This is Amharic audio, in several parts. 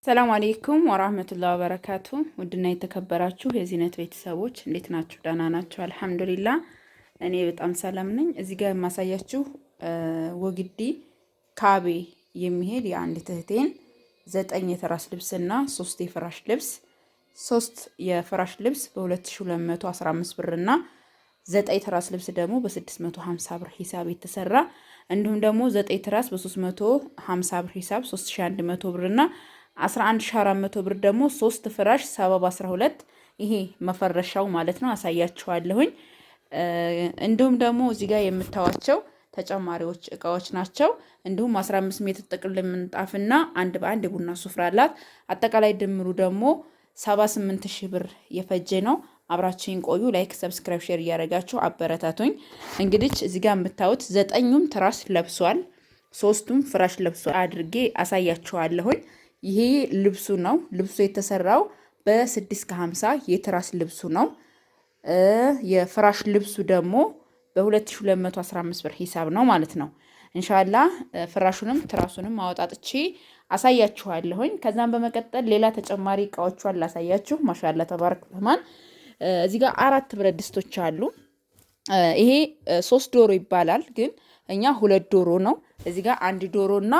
ሰላም አለይኩም ወራህመቱላሂ ወበረካቱ። ውድና የተከበራችሁ የዚህነት ቤተሰቦች እንዴት ናችሁ? ደህና ናችሁ? አልሐምዱሊላህ እኔ በጣም ሰላም ነኝ። እዚህ ጋር የማሳያችሁ ወግዲ ካቤ የሚሄድ የአንድ እህቴን 9 የትራስ ልብስና 3 የፍራሽ ልብስ 3 የፍራሽ ልብስ በ2215 ብርና 9 ትራስ ልብስ ደግሞ በ650 ብር ሂሳብ የተሰራ እንዲሁም ደግሞ 9 ትራስ በ350 ብር ሂሳብ 3100 ብርና 11400 ብር ደግሞ 3 ፍራሽ 712 ይሄ መፈረሻው ማለት ነው። አሳያችኋለሁኝ። እንዲሁም ደግሞ እዚህ ጋር የምታዋቸው ተጨማሪዎች እቃዎች ናቸው። እንዲሁም 15 ሜትር ጥቅል ምንጣፍና አንድ በአንድ የቡና ሱፍራ አላት። አጠቃላይ ድምሩ ደግሞ 78000 ብር የፈጀ ነው። አብራችሁን ቆዩ። ላይክ፣ ሰብስክራይብ፣ ሼር እያደረጋችሁ አበረታቱኝ። እንግዲህ እዚህ ጋር የምታዩት 9ኙም ትራስ ለብሷል፣ 3ቱም ፍራሽ ለብሷል አድርጌ አሳያችኋለሁኝ። ይሄ ልብሱ ነው። ልብሱ የተሰራው በ650 የትራስ ልብሱ ነው። የፍራሽ ልብሱ ደግሞ በ2215 ብር ሂሳብ ነው ማለት ነው። ኢንሻአላህ ፍራሹንም ትራሱንም አወጣጥቼ አሳያችኋለሁኝ። ከዛም በመቀጠል ሌላ ተጨማሪ እቃዎቿን ላሳያችሁ። ማሻአላህ ተባረክ ረህማን። እዚህ ጋር 4 ብረት ድስቶች አሉ። ይሄ 3 ዶሮ ይባላል፣ ግን እኛ 2 ዶሮ ነው። እዚህ ጋር 1 ዶሮና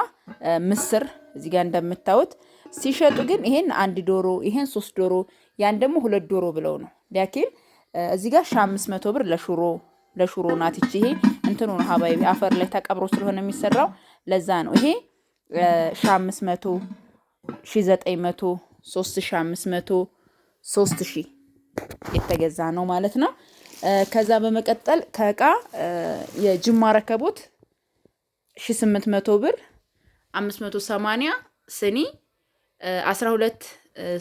ምስር እዚህ ጋር እንደምታዩት ሲሸጡ ግን ይሄን 1 ዶሮ ይሄን 3 ዶሮ ያን ደግሞ 2 ዶሮ ብለው ነው። ላኪን እዚህ ጋር 1500 ብር ለሹሮ ናት። ይሄ እንትኑ ነው ሀባይቢ አፈር ላይ ተቀብሮ ስለሆነ የሚሰራው ለዛ ነው። ይሄ 1500 1900 3500 3000 የተገዛ ነው ማለት ነው። ከዛ በመቀጠል ከእቃ የጅማ ረከቦት 1800 ብር 580 ስኒ 12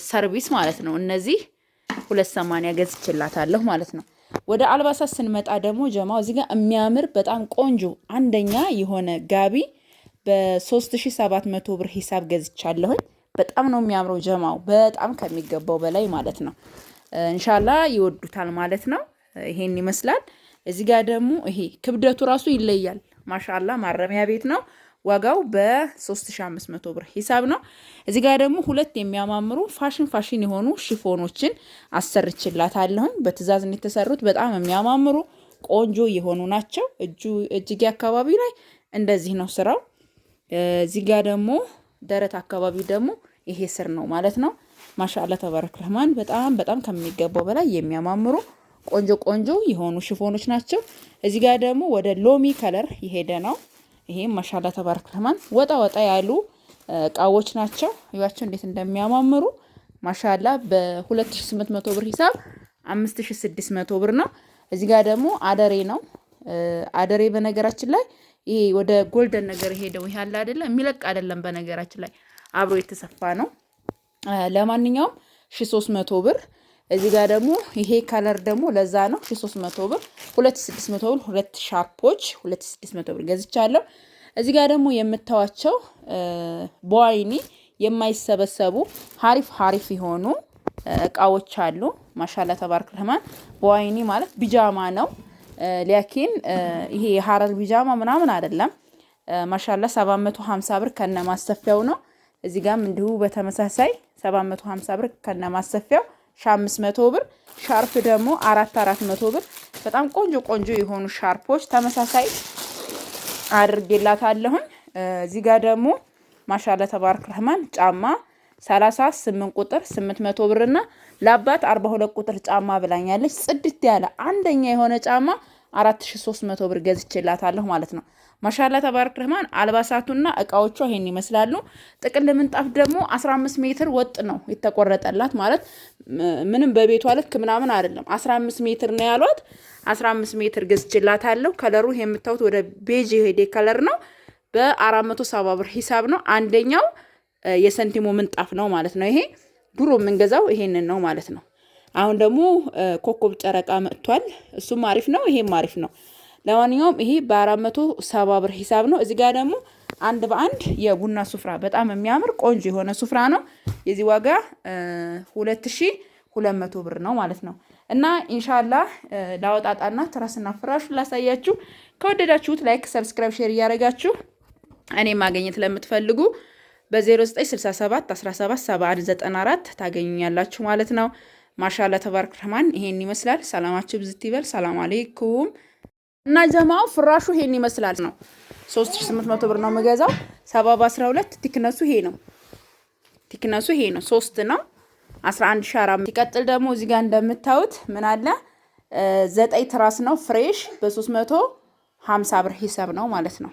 ሰርቪስ ማለት ነው። እነዚህ 280 ገዝቼላታለሁ ማለት ነው። ወደ አልባሳት ስንመጣ ደግሞ ጀማው እዚህ ጋር የሚያምር በጣም ቆንጆ አንደኛ የሆነ ጋቢ በ3700 ብር ሂሳብ ገዝቻለሁኝ። በጣም ነው የሚያምረው ጀማው፣ በጣም ከሚገባው በላይ ማለት ነው። ኢንሻአላህ ይወዱታል ማለት ነው። ይሄን ይመስላል። እዚህ ጋር ደግሞ ይሄ ክብደቱ ራሱ ይለያል። ማሻአላህ ማረሚያ ቤት ነው። ዋጋው በ3500 ብር ሂሳብ ነው። እዚህ ጋር ደግሞ 2 የሚያማምሩ ፋሽን የሆኑ ሽፎኖችን አሰርችላታለሁ። በትዕዛዝ ነው የተሰሩት። በጣም የሚያማምሩ ቆንጆ የሆኑ ናቸው። እጅጌ አካባቢ ላይ እንደዚህ ነው ስራው። እዚህ ጋር ደግሞ ደረት አካባቢ ደግሞ ይሄ ስር ነው ማለት ነው። ማሻአላህ ተባረክ ረህማን። በጣም ከሚገባው በላይ የሚያማምሩ ቆንጆ የሆኑ ሽፎኖች ናቸው። እዚህ ጋር ደግሞ ወደ ሎሚ ከለር የሄደ ነው። ይሄም ማሻአላህ ተባረክ ረህማን ወጣ ያሉ እቃዎች ናቸው። ይዋቸው እንዴት እንደሚያማምሩ ማሻአላህ። በ2800 ብር ሂሳብ 5600 ብር ነው። እዚህ ጋር ደግሞ አደሬ ነው። አደሬ በነገራችን ላይ ይሄ ወደ ጎልደን ነገር ሄደው ይሄ አለ አይደለ? የሚለቅ አይደለም በነገራችን ላይ አብሮ የተሰፋ ነው። ለማንኛውም 1300 ብር። እዚህ ጋር ደግሞ ይሄ ከለር ደግሞ ለዛ ነው 1300 ብር። 2600 ብር 2 ሻርፖች 2600 ብር ገዝቻለሁ። እዚህ ጋር ደግሞ የምታዋቸው በዋይኒ የማይሰበሰቡ ሀሪፍ የሆኑ እቃዎች አሉ። ማሻአላህ ተባረክ ረህማን። በዋይኒ ማለት ቢጃማ ነው። ላኪን ይሄ የሐረር ቢጃማ ምናምን አይደለም። ማሻአላህ 750 ብር ከነ ማሰፊያው ነው። እዚህ ጋርም እንዲሁ በተመሳሳይ 750 ብር ከነ ማሰፊያው 500 ብር። ሻርፕ ደግሞ 400 ብር። በጣም ቆንጆ የሆኑ ሻርፖች ተመሳሳይ አድርጌላታለሁ። እዚህ ጋር ደግሞ ማሻአላህ ተባረክ ረህማን ጫማ 38 ቁጥር 800 ብርና ለአባት 42 ቁጥር ጫማ ብላኛለች። ጽድት ያለ አንደኛ የሆነ ጫማ 4300 ብር ገዝቼላታለሁ ማለት ነው። ማሻአላህ ተባረክ ረህማን። አልባሳቱና እቃዎቿ ይሄን ይመስላሉ። ጥቅል ምንጣፍ ደግሞ 15 ሜትር ወጥ ነው የተቆረጠላት ማለት ምንም በቤቷ ልክ ምናምን አይደለም። 15 ሜትር ነው ያሏት። 15 ሜትር ገዝቼላታለሁ። ከለሩ የምታዩት ወደ ቤጅ ሄዴ ከለር ነው። በ470 ብር ሂሳብ ነው። አንደኛው የሰንቲሞ ምንጣፍ ነው ማለት ነው። ይሄ ድሮ የምንገዛው ይሄንን ነው ማለት ነው። አሁን ደግሞ ኮኮብ ጨረቃ መጥቷል። እሱም አሪፍ ነው፣ ይሄም አሪፍ ነው። ለማንኛውም ይሄ በ470 ብር ሂሳብ ነው። እዚህ ጋር ደግሞ አንድ በአንድ የቡና ሱፍራ በጣም የሚያምር ቆንጆ የሆነ ሱፍራ ነው። የዚህ ዋጋ 2200 ብር ነው ማለት ነው። እና ኢንሻአላህ ላወጣጣና ትራስና ፍራሹ ላሳያችሁ። ከወደዳችሁት ላይክ፣ ሰብስክራይብ፣ ሼር እያደረጋችሁ እኔ ማግኘት ለምትፈልጉ በ0967 17 71 94 ታገኙኛላችሁ ማለት ነው። ማሻአላ ተባረክ ረህማን ይሄን ይመስላል። ሰላማችሁ ብዝት ይበል። ሰላም አለይኩም። እና ጀማው ፍራሹ ይሄን ይመስላል ነው 3800 ብር ነው የምገዛው። 70 በ12 ቲክነሱ ይሄ ነው። ቲክነሱ ይሄ ነው 3 ነው 11400። ሲቀጥል ደግሞ እዚህ ጋር እንደምታዩት ምን አለ 9 ትራስ ነው ፍሬሽ በ350 ብር ሂሳብ ነው ማለት ነው።